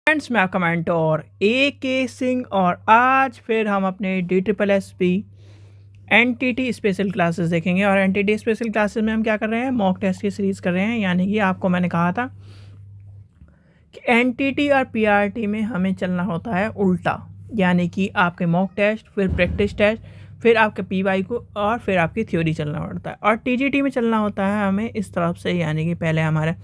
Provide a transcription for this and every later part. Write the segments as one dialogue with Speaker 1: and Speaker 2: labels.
Speaker 1: Friends, मैं आपका mentor AK Singh और आज फिर हम अपने DSSP NTT स्पेशल क्लासेस देखेंगे। और NTT स्पेशल क्लासेस में हम क्या कर रहे हैं, मॉक टेस्ट की सीरीज़ कर रहे हैं। यानी कि आपको मैंने कहा था कि NTT और PRT में हमें चलना होता है उल्टा, यानी कि आपके मॉक टेस्ट, फिर प्रैक्टिस टेस्ट, फिर आपके PY को और फिर आपकी थ्योरी चलना पड़ता है। और TGT में चलना होता है हमें इस तरफ से, यानी कि पहले हमारा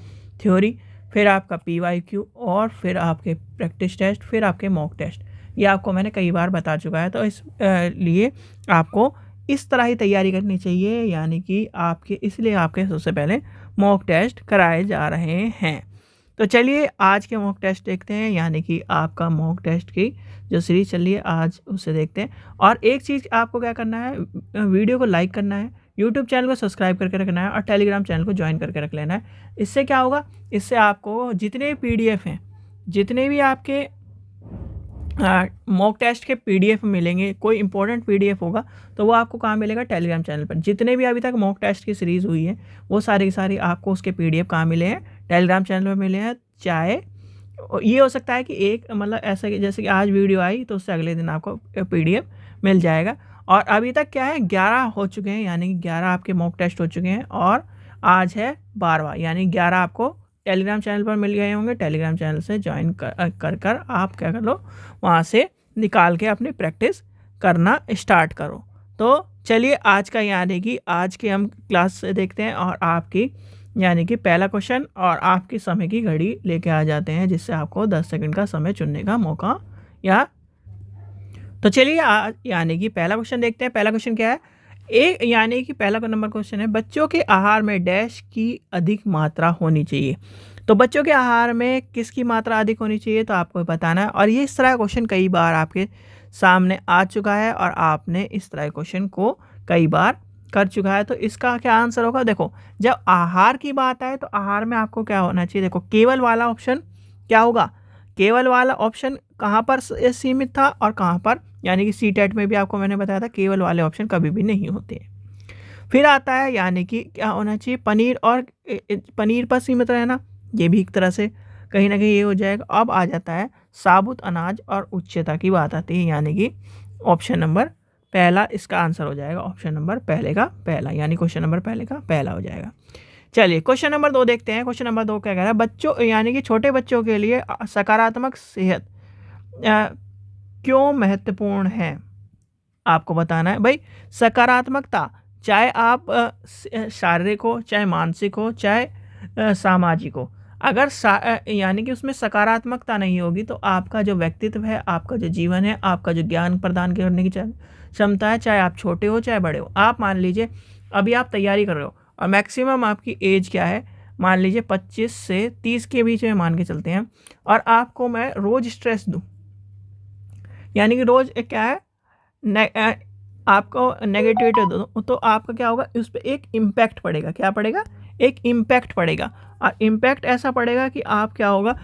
Speaker 1: थ्योरी, फिर आपका PYQ और फिर आपके प्रैक्टिस टेस्ट, फिर आपके मॉक टेस्ट। ये आपको मैंने कई बार बता चुका है, तो इस लिए आपको इस तरह ही तैयारी करनी चाहिए। यानी कि इसलिए आपके सबसे पहले मॉक टेस्ट कराए जा रहे हैं। तो चलिए आज के मॉक टेस्ट देखते हैं, यानी कि आपका मॉक टेस्ट की जो सीरीज चल रही है आज उसे देखते हैं। और एक चीज़ आपको क्या करना है, वीडियो को लाइक करना है, यूट्यूब चैनल को सब्सक्राइब करके रखना है और टेलीग्राम चैनल को ज्वाइन करके रख लेना है। इससे क्या होगा, इससे आपको जितने PDF हैं, जितने भी आपके मॉक टेस्ट के PDF मिलेंगे, कोई इंपॉर्टेंट PDF होगा तो वो आपको कहाँ मिलेगा, टेलीग्राम चैनल पर। जितने भी अभी तक मॉक टेस्ट की सीरीज़ हुई है वो सारी की सारी आपको उसके PDF कहाँ मिले हैं, टेलीग्राम चैनल पर मिले हैं। चाहे ये हो सकता है कि एक मतलब ऐसा कि जैसे कि आज वीडियो आई तो उससे अगले दिन आपको PDF मिल जाएगा। और अभी तक क्या है, 11 हो चुके हैं, यानी कि 11 आपके मॉक टेस्ट हो चुके हैं और आज है 12वां, यानी 11 आपको टेलीग्राम चैनल पर मिल गए होंगे। टेलीग्राम चैनल से ज्वाइन कर आप क्या कर लो, वहाँ से निकाल के अपनी प्रैक्टिस करना स्टार्ट करो। तो चलिए आज का, यानी कि आज के हम क्लास से देखते हैं और आपकी यानी कि पहला क्वेश्चन और आपकी समय की घड़ी लेके आ जाते हैं, जिससे आपको 10 सेकंड का समय चुनने का मौका या तो चलिए आज यानी कि पहला क्वेश्चन देखते हैं। पहला क्वेश्चन क्या है, यानी कि पहला नंबर क्वेश्चन है, बच्चों के आहार में डैश की अधिक मात्रा होनी चाहिए। तो बच्चों के आहार में किसकी मात्रा अधिक होनी चाहिए, तो आपको बताना है। और ये इस तरह का क्वेश्चन कई बार आपके सामने आ चुका है और आपने इस तरह क्वेश्चन को कई बार कर चुका है। तो इसका क्या आंसर होगा, देखो जब आहार की बात आए तो आहार में आपको क्या होना चाहिए, देखो केवल वाला ऑप्शन क्या होगा, केवल वाला ऑप्शन कहाँ पर सीमित था और कहाँ पर, यानी कि CTET में भी आपको मैंने बताया था केवल वाले ऑप्शन कभी भी नहीं होते हैं। फिर आता है यानी कि क्या होना चाहिए, पनीर और पनीर पर सीमित रहना, ये भी एक तरह से कहीं ना कहीं ये हो जाएगा। अब आ जाता है साबुत अनाज और उच्चता की बात आती है, यानी कि ऑप्शन नंबर पहला इसका आंसर हो जाएगा, ऑप्शन नंबर पहले का पहला, यानी क्वेश्चन नंबर पहले का पहला हो जाएगा। चलिए क्वेश्चन नंबर 2 देखते हैं। क्वेश्चन नंबर 2 क्या कह रहा है, बच्चों यानी कि छोटे बच्चों के लिए सकारात्मक सेहत क्यों महत्वपूर्ण है, आपको बताना है। भाई सकारात्मकता, चाहे आप शारीरिक हो, चाहे मानसिक हो, चाहे सामाजिक हो, अगर यानी कि उसमें सकारात्मकता नहीं होगी तो आपका जो व्यक्तित्व है, आपका जो जीवन है, आपका जो ज्ञान प्रदान करने की क्षमता है, चाहे आप छोटे हो चाहे बड़े हो। आप मान लीजिए अभी आप तैयारी कर रहे हो और मैक्सिमम आपकी एज क्या है, मान लीजिए 25 से 30 के बीच में मान के चलते हैं, और आपको मैं रोज़ स्ट्रेस दूँ, यानी कि रोज़ क्या है आपको नेगेटिविटी दो, तो आपका क्या होगा, उस पर एक इम्पैक्ट पड़ेगा। क्या पड़ेगा, एक इम्पैक्ट पड़ेगा। और इम्पैक्ट ऐसा पड़ेगा कि आप क्या होगा,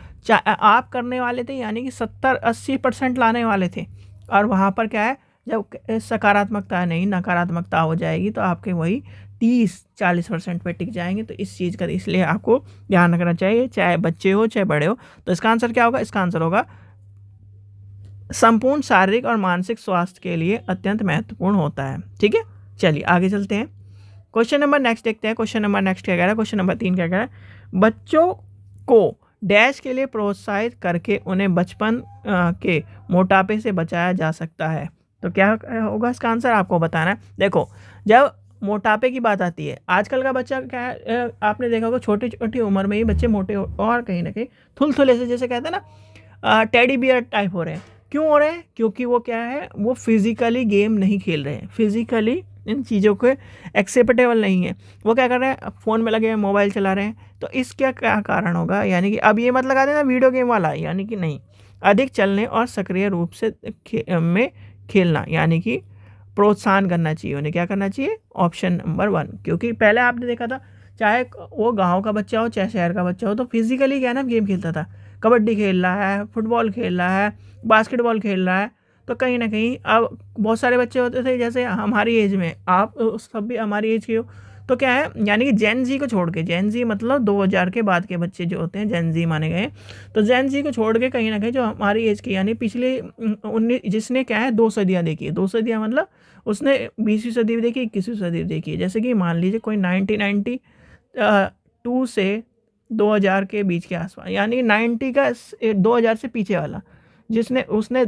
Speaker 1: आप करने वाले थे यानी कि 70-80% लाने वाले थे, और वहाँ पर क्या है, जब सकारात्मकता नहीं नकारात्मकता हो जाएगी तो आपके वही 30-40% पे टिक जाएंगे। तो इस चीज़ का इसलिए आपको ध्यान रखना चाहिए, चाहे बच्चे हो चाहे बड़े हो। तो इसका आंसर क्या होगा, इसका आंसर होगा संपूर्ण शारीरिक और मानसिक स्वास्थ्य के लिए अत्यंत महत्वपूर्ण होता है। ठीक है, चलिए आगे चलते हैं। क्वेश्चन नंबर नेक्स्ट देखते हैं। क्वेश्चन नंबर नेक्स्ट क्या कह रहा है, क्वेश्चन नंबर 3 क्या कह रहा है, बच्चों को डैश के लिए प्रोत्साहित करके उन्हें बचपन के मोटापे से बचाया जा सकता है। तो क्या होगा इसका आंसर, आपको बताना है। देखो जब मोटापे की बात आती है, आजकल का बच्चा क्या है, आपने देखा होगा छोटी छोटी उम्र में ही बच्चे मोटे और कहीं ना कहीं थुलथुले से, जैसे कहते हैं ना टेडी बियर टाइप हो रहे हैं। क्यों हो रहे हैं, क्योंकि वो क्या है, वो फिजिकली गेम नहीं खेल रहे हैं, फिजिकली इन चीज़ों के एक्सेप्टेबल नहीं है। वो क्या कर रहे हैं, फ़ोन में लगे हैं, मोबाइल चला रहे हैं। तो इसका क्या कारण होगा, यानी कि अब ये मत लगा देना वीडियो गेम वाला, यानी कि नहीं, अधिक चलने और सक्रिय रूप से में खेलना, यानी कि प्रोत्साहन करना चाहिए उन्हें। क्या करना चाहिए, ऑप्शन नंबर 1। क्योंकि पहले आपने देखा था, चाहे वो गाँव का बच्चा हो चाहे शहर का बच्चा हो, तो फिजिकली क्या ना गेम खेलता था, कबड्डी खेल रहा है, फुटबॉल खेल रहा है, बास्केटबॉल खेल रहा है। तो कहीं ना कहीं अब बहुत सारे बच्चे होते थे जैसे हमारी एज में, आप सब भी हमारी एज के हो, तो क्या है, यानी कि जेन जी को छोड़ के, जेन जी मतलब 2000 के बाद के बच्चे जो होते हैं जेन जी माने गए, तो जेन जी को छोड़ के कहीं ना कहीं जो हमारी एज की, यानी पिछले 19, जिसने क्या है 2 सदियाँ देखी है, 2 सदियाँ मतलब उसने 20वीं सदी भी देखी, 21वीं सदी भी देखी है। जैसे कि मान लीजिए कोई 1992 से 2000 के बीच के आसपास, यानी 90 का 2000 से पीछे वाला, जिसने उसने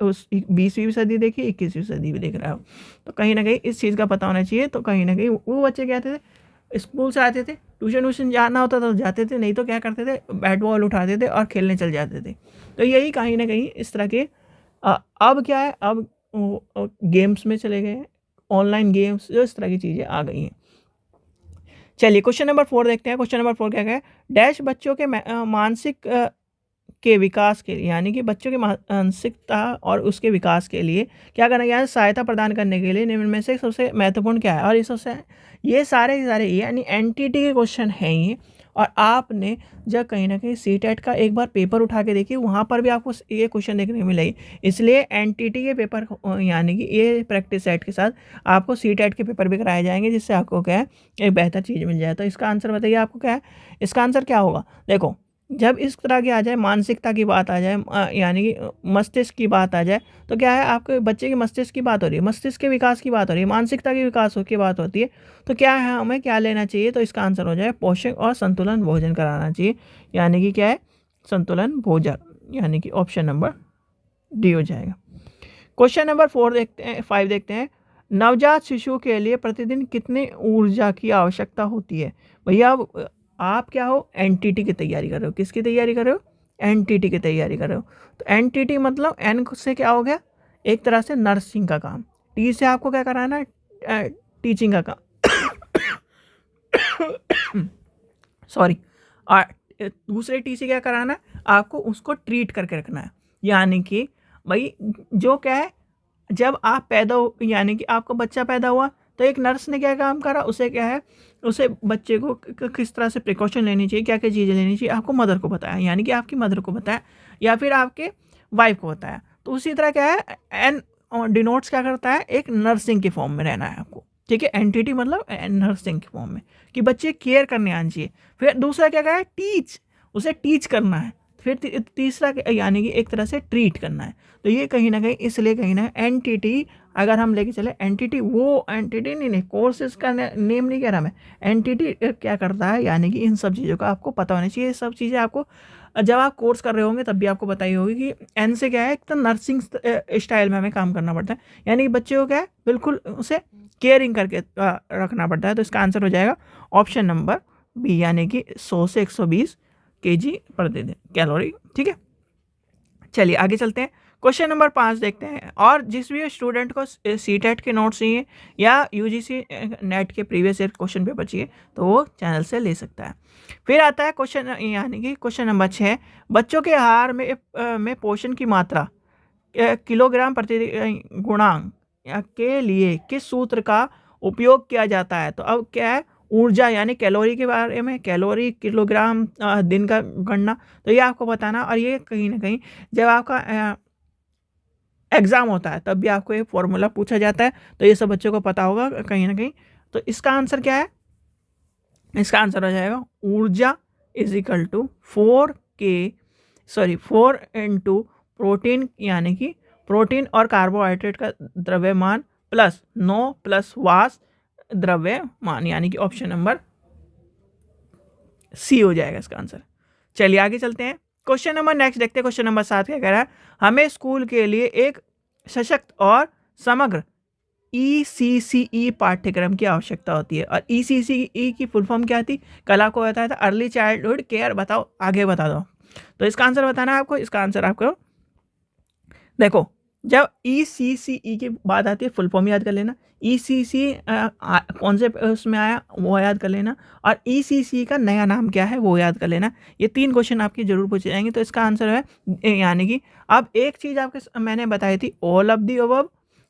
Speaker 1: उस 20वीं सदी देखी, 21वीं सदी भी देख रहा हो, तो कहीं ना कहीं इस चीज़ का पता होना चाहिए। तो कहीं ना कहीं वो बच्चे क्या थे, स्कूल से आते थे, ट्यूशन जाना होता था तो जाते थे, नहीं तो क्या करते थे, बैट बॉल उठाते थे और खेलने चल जाते थे। तो यही कहीं ना कहीं इस तरह के अब क्या है, अब गेम्स में चले गए, ऑनलाइन गेम्स, जो इस तरह की चीज़ें आ गई हैं। चलिए क्वेश्चन नंबर 4 देखते हैं। क्वेश्चन नंबर 4 क्या है, डैश बच्चों के मानसिक के विकास के लिए, यानी कि बच्चों की मानसिकता और उसके विकास के लिए क्या करना, है सहायता प्रदान करने के लिए निम्न में से सबसे महत्वपूर्ण क्या है। और ये सारे यानी एनटीटी के क्वेश्चन हैं ये। और आपने जब कहीं ना कहीं सीटेट का एक बार पेपर उठा के देखिए, वहाँ पर भी आपको ये क्वेश्चन देखने को मिलेगी। इसलिए एनटीटी के पेपर, यानी कि ये प्रैक्टिस सेट के साथ आपको सीटेट के पेपर भी कराए जाएंगे, जिससे आपको क्या है एक बेहतर चीज़ मिल जाए। तो इसका आंसर बताइए आपको क्या है, इसका आंसर क्या होगा। देखो, जब इस तरह की आ जाए, मानसिकता की बात आ जाए, यानी कि मस्तिष्क की बात आ जाए, तो क्या है आपके बच्चे के मस्तिष्क की बात हो रही है, मस्तिष्क के विकास की बात हो रही है, मानसिकता के विकास की बात होती है, तो क्या है हमें क्या लेना चाहिए। तो इसका आंसर हो जाए पोषक और संतुलन भोजन कराना चाहिए, यानी कि क्या है संतुलन भोजन, यानी कि ऑप्शन नंबर डी हो जाएगा। क्वेश्चन नंबर 5 देखते हैं। नवजात शिशु के लिए प्रतिदिन कितनी ऊर्जा की आवश्यकता होती है। भैया आप क्या हो, एनटीटी की तैयारी कर रहे हो, किसकी तैयारी कर रहे हो, एनटीटी की तैयारी कर रहे हो। तो एनटीटी मतलब एन से क्या हो गया, एक तरह से नर्सिंग का काम, टी से आपको क्या कराना है, टीचिंग का काम सॉरी, और दूसरे टी से क्या कराना है, आपको उसको ट्रीट करके रखना है। यानी कि भाई जो क्या है, जब आप पैदा हो, यानी कि आपको बच्चा पैदा हुआ, तो एक नर्स ने क्या काम करा, उसे क्या है, उसे बच्चे को किस तरह से प्रिकॉशन लेनी चाहिए, क्या क्या चीज़ें लेनी चाहिए, आपको मदर को बताया, यानी कि आपकी मदर को बताया या फिर आपके वाइफ को बताया। तो उसी तरह क्या है, एन डिनोट्स क्या करता है, एक नर्सिंग के फॉर्म में रहना है आपको, ठीक है। एनटीटी मतलब नर्सिंग के फॉर्म में, कि बच्चे केयर करने आना चाहिए। फिर दूसरा क्या है, टीच, उसे टीच करना है। फिर तीसरा यानी कि एक तरह से ट्रीट करना है। तो ये कहीं ना कहीं, इसलिए कहीं ना एनटीटी अगर हम लेके चले, एनटीटी वो एनटीटी नहीं, कोर्सेज का नेम नहीं कह रहा मैं, एनटीटी क्या करता है, यानी कि इन सब चीज़ों का आपको पता होना चाहिए। ये सब चीज़ें आपको जब आप कोर्स कर रहे होंगे तब भी आपको बताई होगी कि एन से क्या है, एक तो नर्सिंग स्टाइल में हमें काम करना पड़ता है, यानी कि बच्चे को क्या है बिल्कुल उसे केयरिंग करके रखना पड़ता है। तो इसका आंसर हो जाएगा ऑप्शन नंबर बी, यानी कि 100 से 120 kg प्रति दिन कैलोरी, ठीक है। चलिए आगे चलते हैं। क्वेश्चन नंबर 5 देखते हैं। और जिस भी स्टूडेंट को सीटेट के नोट्स चाहिए या यूजीसी नेट के प्रीवियस ईयर क्वेश्चन पेपर चाहिए, तो वो चैनल से ले सकता है। फिर आता है क्वेश्चन, यानी कि क्वेश्चन नंबर 6, बच्चों के आहार में पोषण की मात्रा किलोग्राम प्रति गुणांक के लिए किस सूत्र का उपयोग किया जाता है। तो अब क्या है, ऊर्जा यानी कैलोरी के बारे में, कैलोरी किलोग्राम दिन का गणना, तो ये आपको बताना। और ये कहीं ना कहीं जब आपका एग्ज़ाम होता है तब भी आपको ये फॉर्मूला पूछा जाता है, तो ये सब बच्चों को पता होगा कहीं ना कहीं। तो इसका आंसर क्या है, इसका आंसर हो जाएगा ऊर्जा is equal to 4 into protein, यानी कि प्रोटीन और कार्बोहाइड्रेट का द्रव्यमान प्लस 9 प्लस वास द्रव्यमान, यानी कि ऑप्शन नंबर सी हो जाएगा इसका आंसर। चलिए आगे चलते हैं। क्वेश्चन नंबर नेक्स्ट देखते हैं। क्वेश्चन नंबर 7 क्या कह रहा है, हमें स्कूल के लिए एक सशक्त और समग्र ECCE पाठ्यक्रम की आवश्यकता होती है। और ECCE की फुल फॉर्म क्या थी, कल आपको बताया था, अर्ली चाइल्डहुड केयर। बताओ, आगे बता दो। तो इसका आंसर बताना है आपको। इसका आंसर आपको देखो, जब ECCE की बात आती है फुल फॉर्म याद कर लेना, ECC कौन से उसमें आया वो याद कर लेना, और ECC का नया नाम क्या है वो याद कर लेना। ये 3 क्वेश्चन आपके जरूर पूछे जाएंगे। तो इसका आंसर है, यानी कि अब एक चीज़ आपके मैंने बताई थी, ऑल ऑफ दी अबव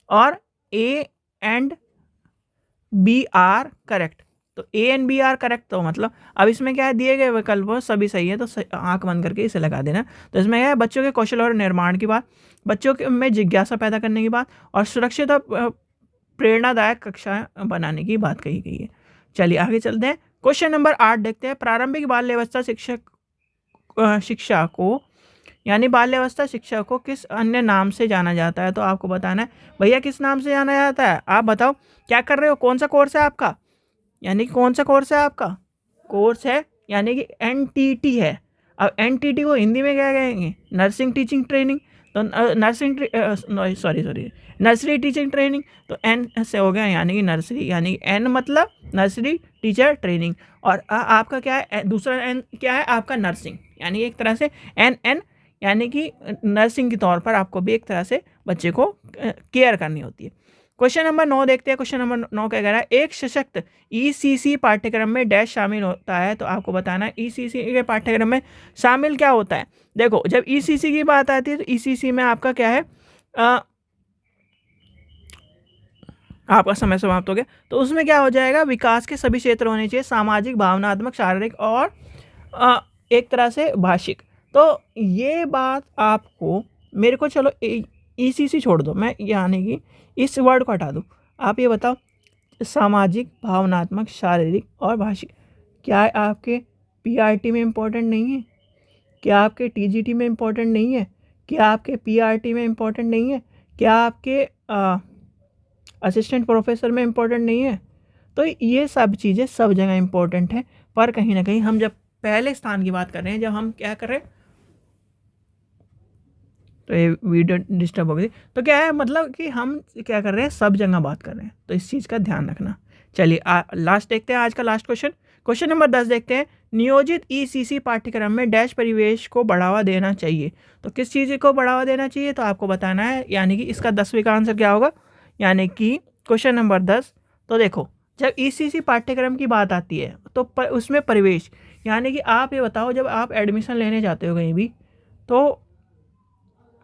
Speaker 1: और A and B are correct. तो A and B are correct, तो मतलब अब इसमें क्या है, दिए गए विकल्प सभी सही है, तो आंख बंद करके इसे लगा देना। तो इसमें क्या है, बच्चों के कौशल और निर्माण की बात, बच्चों के में जिज्ञासा पैदा करने की बात, और सुरक्षित और प्रेरणादायक कक्षा बनाने की बात कही गई है। चलिए आगे चलते हैं। क्वेश्चन नंबर 8 देखते हैं। प्रारंभिक बाल्यावस्था शिक्षा को यानी बाल्यावस्था शिक्षा को किस अन्य नाम से जाना जाता है? तो आपको बताना है भैया किस नाम से जाना जाता है। आप बताओ क्या कर रहे हो, कौन सा कोर्स है आपका, यानी कौन सा कोर्स है आपका? कोर्स है यानी कि NTT है। अब NTT को हिंदी में क्या कहेंगे? Nursing teaching training. तो नर्सरी टीचिंग ट्रेनिंग। तो N से हो गया यानी कि नर्सरी, यानी N मतलब नर्सरी टीचर ट्रेनिंग। और आपका क्या है, दूसरा N क्या है आपका? नर्सिंग, यानी एक तरह से NN यानी कि नर्सिंग के तौर पर आपको भी एक तरह से बच्चे को केयर करनी होती है। क्वेश्चन नंबर 9 देखते हैं। क्वेश्चन नंबर 9 क्या कह रहा है? एक सशक्त ECC पाठ्यक्रम में डैश शामिल होता है। तो आपको बताना है ECC के पाठ्यक्रम में शामिल क्या होता है। देखो जब ECC की बात आती है तो ECC में आपका क्या है, आपका समय समाप्त हो गया। तो उसमें क्या हो जाएगा? विकास के सभी क्षेत्र होने चाहिए, सामाजिक, भावनात्मक, शारीरिक और एक तरह से भाषिक। तो ये बात आपको मेरे को, चलो ECC छोड़ दो, मैं यानी कि इस वर्ड को हटा दूँ। आप ये बताओ सामाजिक, भावनात्मक, शारीरिक और भाषिक क्या आपके PRT में इम्पोर्टेंट नहीं है? क्या आपके TGT में इम्पोर्टेंट नहीं है? क्या आपके PRT में इम्पोर्टेंट नहीं है? क्या आपके असिस्टेंट प्रोफेसर में इम्पोर्टेंट नहीं है? तो ये सब चीज़ें सब जगह इम्पोर्टेंट है, पर कहीं ना कहीं हम जब पहले स्थान की बात कर रहे हैं, जब हम क्या कर रहे हैं, तो ये वीडियो डिस्टर्ब हो गई। तो क्या है मतलब कि हम क्या कर रहे हैं, सब जगह बात कर रहे हैं, तो इस चीज़ का ध्यान रखना। चलिए लास्ट देखते हैं, आज का लास्ट क्वेश्चन। क्वेश्चन नंबर 10 देखते हैं। नियोजित ECC पाठ्यक्रम में डैश परिवेश को बढ़ावा देना चाहिए। तो किस चीज़ को बढ़ावा देना चाहिए? तो आपको बताना है, यानी कि इसका 10वीं का आंसर क्या होगा, यानी कि क्वेश्चन नंबर 10। तो देखो जब ECC पाठ्यक्रम की बात आती है तो उसमें परिवेश, यानी कि आप ये बताओ जब आप एडमिशन लेने जाते हो कहीं भी, तो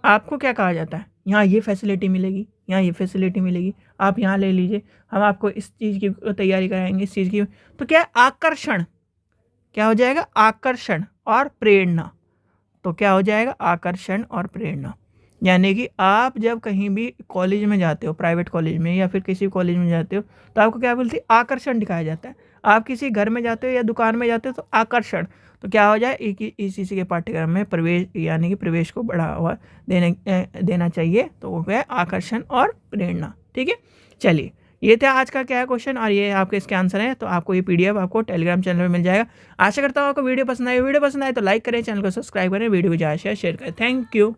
Speaker 1: आपको क्या कहा जाता है? यहाँ ये फैसिलिटी मिलेगी, यहाँ ये फैसिलिटी मिलेगी, आप यहाँ ले लीजिए, हम आपको इस चीज़ की तैयारी कराएंगे, इस चीज़ की। तो क्या आकर्षण, क्या हो जाएगा? आकर्षण और प्रेरणा। तो क्या हो जाएगा? आकर्षण और प्रेरणा। यानी कि आप जब कहीं भी कॉलेज में जाते हो, प्राइवेट कॉलेज में या फिर किसी कॉलेज में जाते हो, तो आपको क्या बोलते हैं? आकर्षण दिखाया जाता है। आप किसी घर में जाते हो या दुकान में जाते हो तो आकर्षण। तो क्या हो जाए, ECC के पाठ्यक्रम में प्रवेश, यानी कि प्रवेश को बढ़ावा देना चाहिए। तो वो क्या है? आकर्षण और प्रेरणा। ठीक है, चलिए ये था आज का क्या है क्वेश्चन, और ये आपके इसके आंसर हैं। तो आपको ये PDF आपको टेलीग्राम चैनल में मिल जाएगा। आशा करता हूँ आपको वीडियो पसंद आए तो लाइक करें, चैनल को सब्सक्राइब करें, वीडियो को ज़्यादा शेयर करें। Thank you.